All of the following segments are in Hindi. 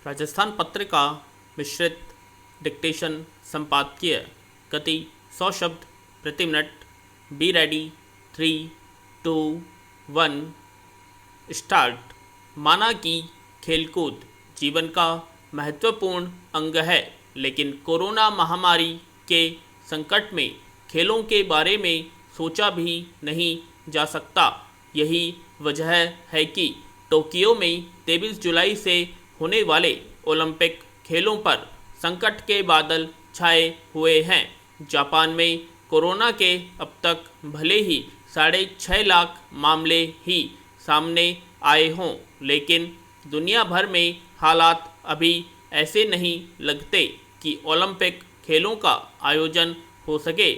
राजस्थान पत्रिका मिश्रित डिक्टेशन संपादकीय गति 100 शब्द प्रति मिनट। Be ready 3, 2, 1 start. माना कि खेलकूद जीवन का महत्वपूर्ण अंग है, लेकिन कोरोना महामारी के संकट में खेलों के बारे में सोचा भी नहीं जा सकता। यही वजह है कि टोक्यो में 23 जुलाई से होने वाले ओलंपिक खेलों पर संकट के बादल छाए हुए हैं। जापान में कोरोना के अब तक भले ही 6.5 लाख मामले ही सामने आए हों, लेकिन दुनिया भर में हालात अभी ऐसे नहीं लगते कि ओलंपिक खेलों का आयोजन हो सके।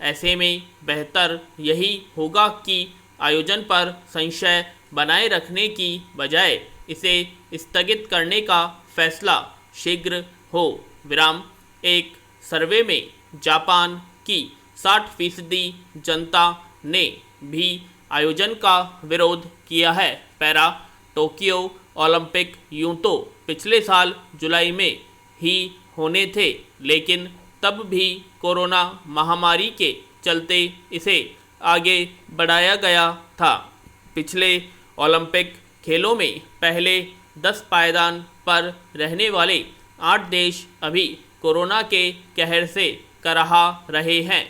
ऐसे में बेहतर यही होगा कि आयोजन पर संशय बनाए रखने की बजाय इसे स्थगित करने का फैसला शीघ्र हो। विराम। एक सर्वे में जापान की 60% जनता ने भी आयोजन का विरोध किया है। पैरा। टोक्यो ओलंपिक यूं तो पिछले साल जुलाई में ही होने थे, लेकिन तब भी कोरोना महामारी के चलते इसे आगे बढ़ाया गया था। पिछले ओलंपिक खेलों में पहले 10 पायदान पर रहने वाले 8 देश अभी कोरोना के कहर से कराह रहे हैं।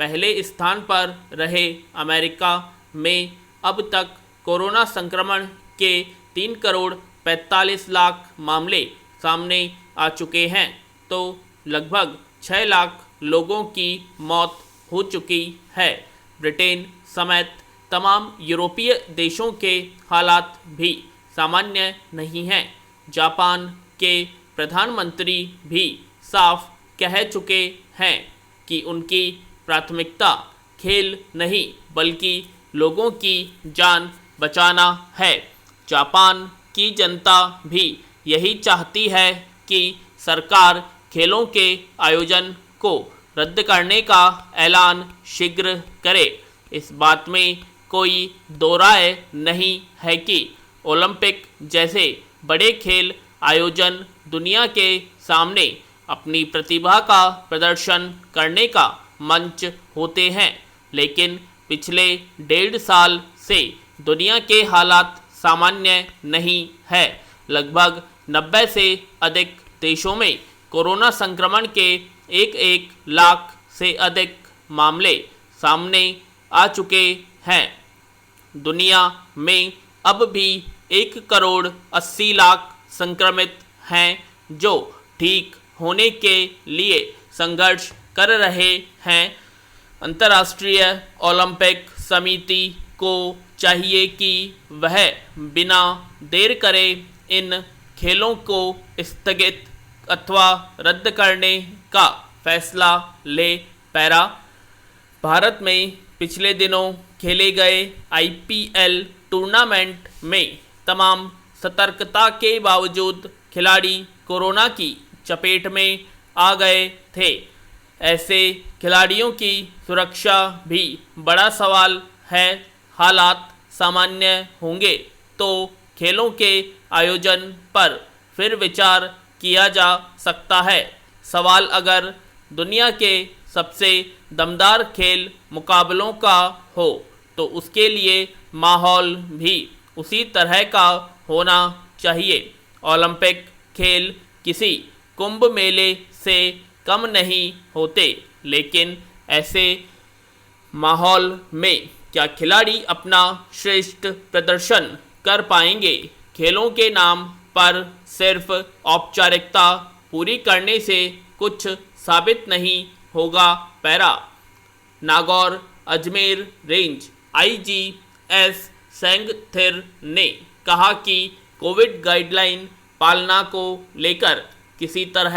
पहले स्थान पर रहे अमेरिका में अब तक कोरोना संक्रमण के 3 करोड़ 45 लाख मामले सामने आ चुके हैं, तो लगभग 6 लाख लोगों की मौत हो चुकी है। ब्रिटेन समेत तमाम यूरोपीय देशों के हालात भी सामान्य नहीं हैं। जापान के प्रधानमंत्री भी साफ कह चुके हैं कि उनकी प्राथमिकता खेल नहीं बल्कि लोगों की जान बचाना है। जापान की जनता भी यही चाहती है कि सरकार खेलों के आयोजन को रद्द करने का ऐलान शीघ्र करे। इस बात में कोई दो राय नहीं है कि ओलंपिक जैसे बड़े खेल आयोजन दुनिया के सामने अपनी प्रतिभा का प्रदर्शन करने का मंच होते हैं, लेकिन पिछले 1.5 साल से दुनिया के हालात सामान्य नहीं है। लगभग 90 से अधिक देशों में कोरोना संक्रमण के 1 लाख से अधिक मामले सामने आ चुके हैं। दुनिया में अब भी 1 करोड़ 80 लाख संक्रमित हैं जो ठीक होने के लिए संघर्ष कर रहे हैं। अंतर्राष्ट्रीय ओलंपिक समिति को चाहिए कि वह बिना देर करे इन खेलों को स्थगित अथवा रद्द करने का फैसला ले। पैरा। भारत में पिछले दिनों खेले गए IPL टूर्नामेंट में तमाम सतर्कता के बावजूद खिलाड़ी कोरोना की चपेट में आ गए थे। ऐसे खिलाड़ियों की सुरक्षा भी बड़ा सवाल है। हालात सामान्य होंगे तो खेलों के आयोजन पर फिर विचार किया जा सकता है। सवाल अगर दुनिया के सबसे दमदार खेल मुकाबलों का हो तो उसके लिए माहौल भी उसी तरह का होना चाहिए। ओलंपिक खेल किसी कुंभ मेले से कम नहीं होते, लेकिन ऐसे माहौल में क्या खिलाड़ी अपना श्रेष्ठ प्रदर्शन कर पाएंगे? खेलों के नाम पर सिर्फ औपचारिकता पूरी करने से कुछ साबित नहीं होगा। Para. Nagaur Ajmer range IGS Sengathir ने कहा कि कोविड गाइडलाइन पालना को लेकर किसी तरह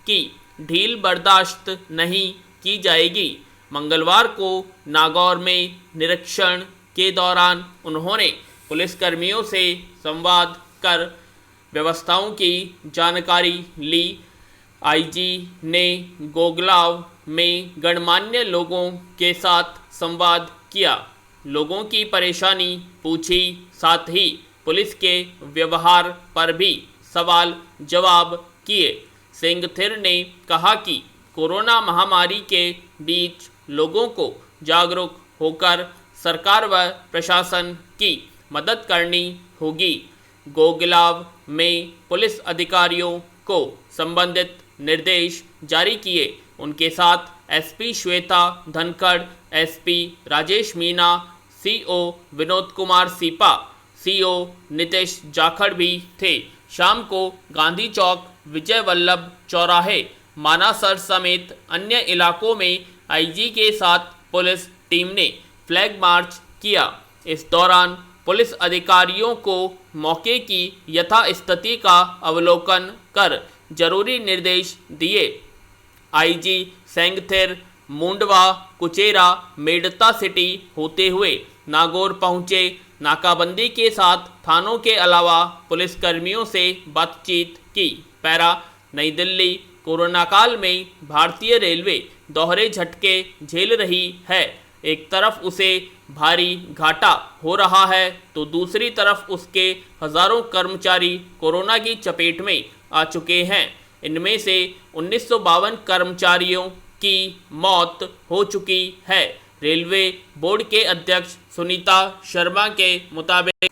की ढील बर्दाश्त नहीं की जाएगी। मंगलवार को नागौर में निरीक्षण के दौरान उन्होंने पुलिसकर्मियों से संवाद कर व्यवस्थाओं की जानकारी ली। IG ने गोगलाव में गणमान्य लोगों के साथ संवाद किया, लोगों की परेशानी पूछी, साथ ही पुलिस के व्यवहार पर भी सवाल जवाब किए। सेंगथिर ने कहा कि कोरोना महामारी के बीच लोगों को जागरूक होकर सरकार व प्रशासन की मदद करनी होगी। गोगिलाव में पुलिस अधिकारियों को संबंधित निर्देश जारी किए। उनके साथ SP Shweta Dhankhar, SP Rajesh Meena, CO Vinod Kumar cepa, CO Nitesh Jakhar भी थे। शाम को गांधी चौक, विजय वल्लभ चौराहे, मानासर समेत अन्य इलाकों में आईजी के साथ पुलिस टीम ने फ्लैग मार्च किया। इस दौरान पुलिस अधिकारियों को मौके की यथास्थिति का अवलोकन कर जरूरी निर्देश दिए। आईजी सेंगथिर मुंडवा, कुचेरा, मेड़ता सिटी होते हुए नागौर पहुंचे। नाकाबंदी के साथ थानों के अलावा पुलिसकर्मियों से बातचीत की। पैरा नई दिल्ली। कोरोना काल में भारतीय रेलवे दोहरे झटके झेल रही है। एक तरफ उसे भारी घाटा हो रहा है तो दूसरी तरफ उसके हजारों कर्मचारी कोरोना की चपेट में आ चुके हैं। इनमें से 1952 कर्मचारियों की मौत हो चुकी है। रेलवे बोर्ड के अध्यक्ष सुनीता शर्मा के मुताबिक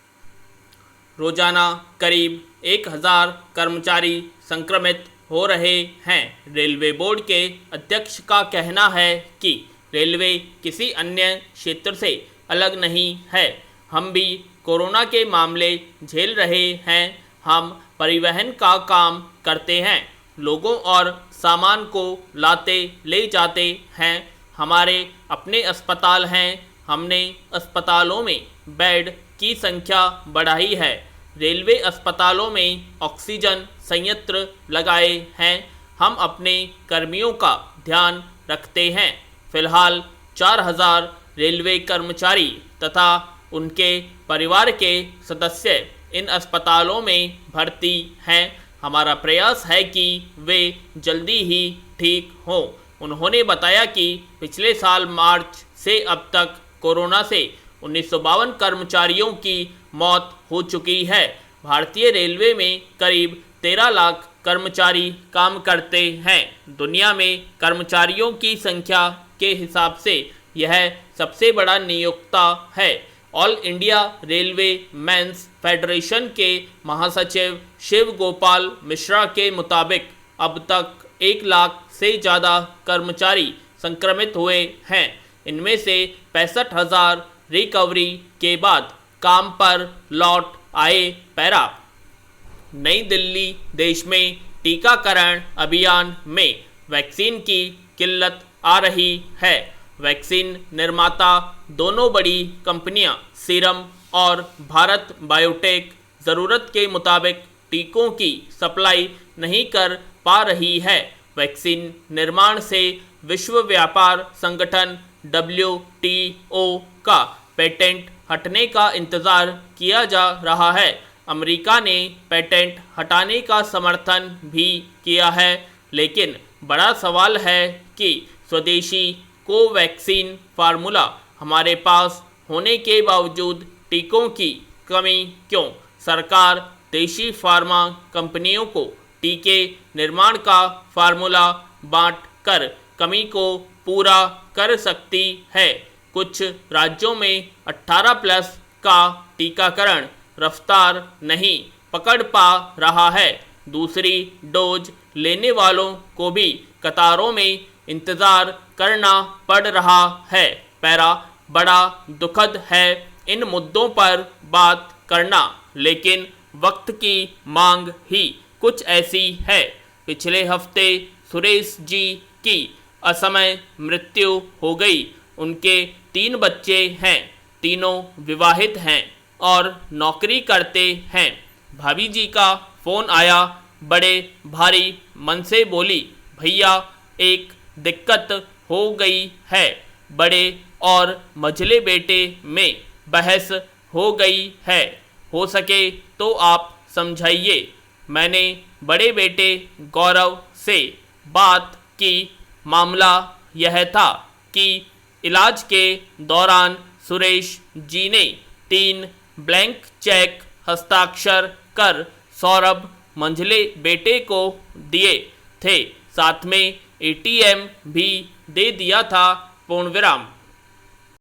रोजाना करीब 1000 कर्मचारी संक्रमित हो रहे हैं। रेलवे बोर्ड के अध्यक्ष का कहना है कि रेलवे किसी अन्य क्षेत्र से अलग नहीं है। हम भी कोरोना के मामले झेल रहे हैं। हम परिवहन का काम करते हैं, लोगों और सामान को लाते ले जाते हैं। हमारे अपने अस्पताल हैं। हमने अस्पतालों में बेड की संख्या बढ़ाई है। रेलवे अस्पतालों में ऑक्सीजन संयंत्र लगाए हैं। हम अपने कर्मियों का ध्यान रखते हैं। फिलहाल 4000 रेलवे कर्मचारी तथा उनके परिवार के सदस्य इन अस्पतालों में भर्ती हैं। हमारा प्रयास है कि वे जल्दी ही ठीक हों। उन्होंने बताया कि पिछले साल मार्च से अब तक कोरोना से 1952 कर्मचारियों की मौत हो चुकी है। भारतीय रेलवे में करीब 13 लाख कर्मचारी काम करते हैं। दुनिया में कर्मचारियों की संख्या के हिसाब से यह सबसे बड़ा नियोक्ता है। All India railway men's federation के महासचिव शिव गोपाल मिश्रा के मुताबिक अब तक 1 लाख से ज़्यादा कर्मचारी संक्रमित हुए हैं। इनमें से 65,000 रिकवरी के बाद काम पर लौट आए। पैरा नई दिल्ली। देश में टीकाकरण अभियान में वैक्सीन की किल्लत आ रही है। वैक्सीन निर्माता दोनों बड़ी कंपनियां सीरम और भारत बायोटेक ज़रूरत के मुताबिक टीकों की सप्लाई नहीं कर पा रही है। वैक्सीन निर्माण से विश्व व्यापार संगठन WTO का पेटेंट हटने का इंतज़ार किया जा रहा है। अमेरिका ने पेटेंट हटाने का समर्थन भी किया है, लेकिन बड़ा सवाल है कि स्वदेशी कोवैक्सीन फार्मूला हमारे पास होने के बावजूद टीकों की कमी क्यों? सरकार देशी फार्मा कंपनियों को टीके निर्माण का फार्मूला बांट कर कमी को पूरा कर सकती है। कुछ राज्यों में 18+ का टीकाकरण रफ्तार नहीं पकड़ पा रहा है। दूसरी डोज लेने वालों को भी कतारों में इंतज़ार करना पड़ रहा है। पैरा बड़ा दुखद है इन मुद्दों पर बात करना, लेकिन वक्त की मांग ही कुछ ऐसी है। पिछले हफ्ते सुरेश जी की असमय मृत्यु हो गई। उनके 3 बच्चे हैं, तीनों विवाहित हैं और नौकरी करते हैं। भाभी जी का फ़ोन आया, बड़े भारी मन से बोली, भैया एक दिक्कत हो गई है। बड़े और मझले बेटे में बहस हो गई है, हो सके तो आप समझाइए। मैंने बड़े बेटे गौरव से बात की। मामला यह था कि इलाज के दौरान सुरेश जी ने 3 ब्लैंक चेक हस्ताक्षर कर सौरभ मंझले बेटे को दिए थे, साथ में एटीएम भी दे दिया था। पूर्ण विराम।